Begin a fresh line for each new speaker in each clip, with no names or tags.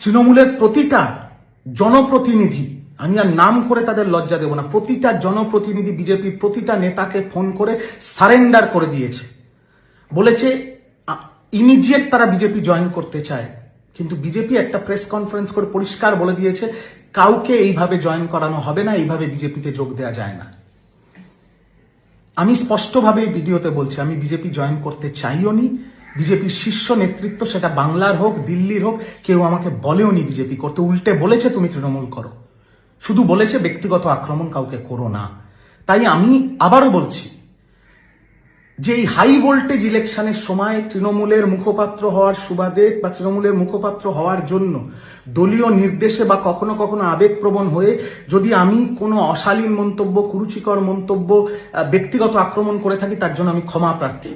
তৃণমূলের প্রতিটা জনপ্রতিনিধি, আমি আর নাম করে তাদের লজ্জা দেব না, প্রতিটা জনপ্রতিনিধি বিজেপির প্রতিটা নেতাকে ফোন করে সারেন্ডার করে দিয়েছে, বলেছে ইমিডিয়েট তারা বিজেপি জয়েন করতে চায়। কিন্তু বিজেপি একটা প্রেস কনফারেন্স করে পরিষ্কার বলে দিয়েছে কাউকে এইভাবে জয়েন করানো হবে না, এইভাবে বিজেপিতে যোগ দেওয়া যায় না। আমি স্পষ্টভাবে ভিডিওতে বলছি আমি বিজেপি জয়েন করতে চাইও নি। বিজেপির শীর্ষ নেতৃত্ব, সেটা বাংলার হোক দিল্লির হোক, কেউ আমাকে বলেও নি বিজেপি করতে। উল্টে বলেছে তুমি তৃণমূল করো, শুধু বলেছে ব্যক্তিগত আক্রমণ কাউকে করো না। তাই আমি আবারও বলছি যে এই হাই ভোল্টেজ ইলেকশনের সময় তৃণমূলের মুখপাত্র হওয়ার সুবাদে বা তৃণমূলের মুখপাত্র হওয়ার জন্য দলীয় নির্দেশে বা কখনো কখনো আবেগপ্রবণ হয়ে যদি আমি কোনো অশালীন মন্তব্য, কুরুচিকর মন্তব্য, ব্যক্তিগত আক্রমণ করে থাকি, তার জন্য আমি ক্ষমা প্রার্থী।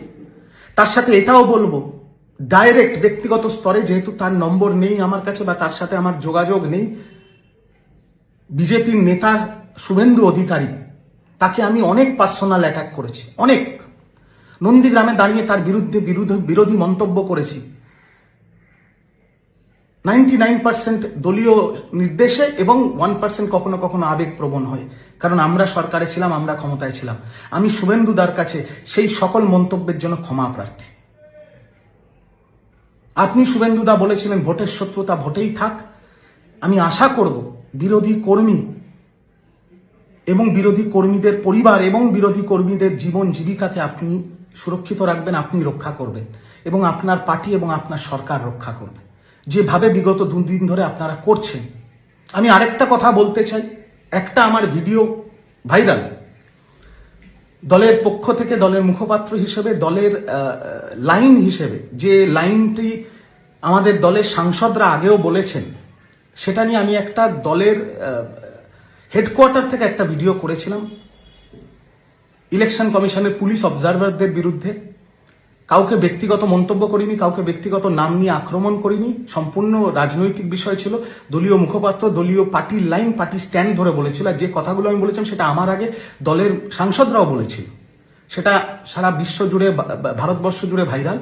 তার সাথে এটাও বলবো, ডাইরেক্ট ব্যক্তিগত স্তরে যেহেতু তার নম্বর নেই আমার কাছে বা তার সাথে আমার যোগাযোগ নেই, বিজেপির নেতা শুভেন্দু অধিকারী, তাকে আমি অনেক পার্সোনাল অ্যাটাক করেছি, অনেক। নন্দীগ্রামে দাঁড়িয়ে তার বিরুদ্ধে বিরোধী মন্তব্য করেছি 99% দলীয় নির্দেশে এবং 1% কখনো কখনো আবেগপ্রবণ হয়ে, কারণ আমরা সরকারে ছিলাম, আমরা ক্ষমতায় ছিলাম। আমি শুভেন্দুদার কাছে সেই সকল মন্তব্যের জন্য ক্ষমা প্রার্থী। আপনি শুভেন্দুদা বলেছিলেন ভোটের শত্রুতা ভোটেই থাক। আমি আশা করব বিরোধী কর্মী এবং বিরোধী কর্মীদের পরিবার এবং বিরোধী কর্মীদের জীবন জীবিকাকে আপনি সুরক্ষিত রাখবেন, আপনি রক্ষা করবেন এবং আপনার পার্টি এবং আপনার সরকার রক্ষা করবে, যেভাবে বিগত 2 দিন ধরে আপনারা করছেন। আমি আরেকটা কথা বলতে চাই, একটা আমার ভিডিও ভাইরাল, দলের পক্ষ থেকে দলের মুখপাত্র হিসেবে, দলের লাইন হিসেবে যে লাইনটি আমাদের দলের সাংসদরা আগেও বলেছেন, সেটা নিয়ে আমি একটা দলের হেডকোয়ার্টার থেকে একটা ভিডিও করেছিলাম ইলেকশন কমিশনের পুলিশ অবজারভারদের বিরুদ্ধে। কাউকে ব্যক্তিগত মন্তব্য করিনি, কাউকে ব্যক্তিগত নাম নিয়ে আক্রমণ করিনি, সম্পূর্ণ রাজনৈতিক বিষয় ছিল। দলীয় মুখপাত্র দলীয় পার্টির লাইন, পার্টি স্ট্যান্ড ধরে বলেছিল। আর যে কথাগুলো আমি বলেছিলাম সেটা আমার আগে দলের সাংসদরাও বলেছিল, সেটা সারা বিশ্ব জুড়ে, ভারতবর্ষ জুড়ে ভাইরাল।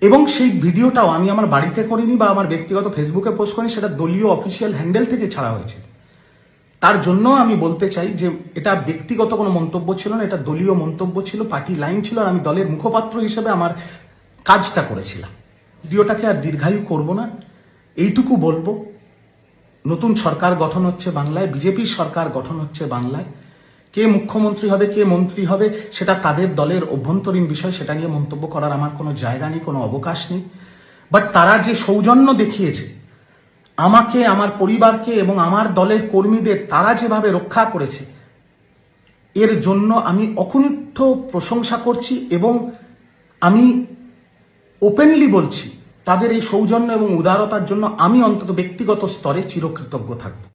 এবং সেই ভিডিওটাও আমি আমার বাড়িতে করিনি বা আমার ব্যক্তিগত ফেসবুকে পোস্ট করিনি, সেটা দলীয় অফিসিয়াল হ্যান্ডেল থেকে ছাড়া হয়েছে। তার জন্য আমি বলতে চাই যে এটা ব্যক্তিগত কোনো মন্তব্য ছিল না, এটা দলীয় মন্তব্য ছিল, পার্টি লাইন ছিল। আর আমি দলের মুখপাত্র হিসেবে আমার কাজটা করেছিলাম। ভিডিওটাকে আর দীর্ঘায়ু করব না, এইটুকু বলবো, নতুন সরকার গঠন হচ্ছে বাংলায়, বিজেপির সরকার গঠন হচ্ছে বাংলায়। কে মুখ্যমন্ত্রী হবে, কে মন্ত্রী হবে, সেটা তাদের দলের অভ্যন্তরীণ বিষয়, সেটা নিয়ে মন্তব্য করার আমার কোনো জায়গা নেই, কোনো অবকাশ নেই। বাট তারা যে সৌজন্য দেখিয়েছে আমাকে, আমার পরিবারকে এবং আমার দলের কর্মীদের, তারা যেভাবে রক্ষা করেছে, এর জন্য আমি অকুণ্ঠ প্রশংসা করছি এবং আমি ওপেনলি বলছি তাদের এই সৌজন্য এবং উদারতার জন্য আমি অন্তত ব্যক্তিগত স্তরে চিরকৃতজ্ঞ থাকব।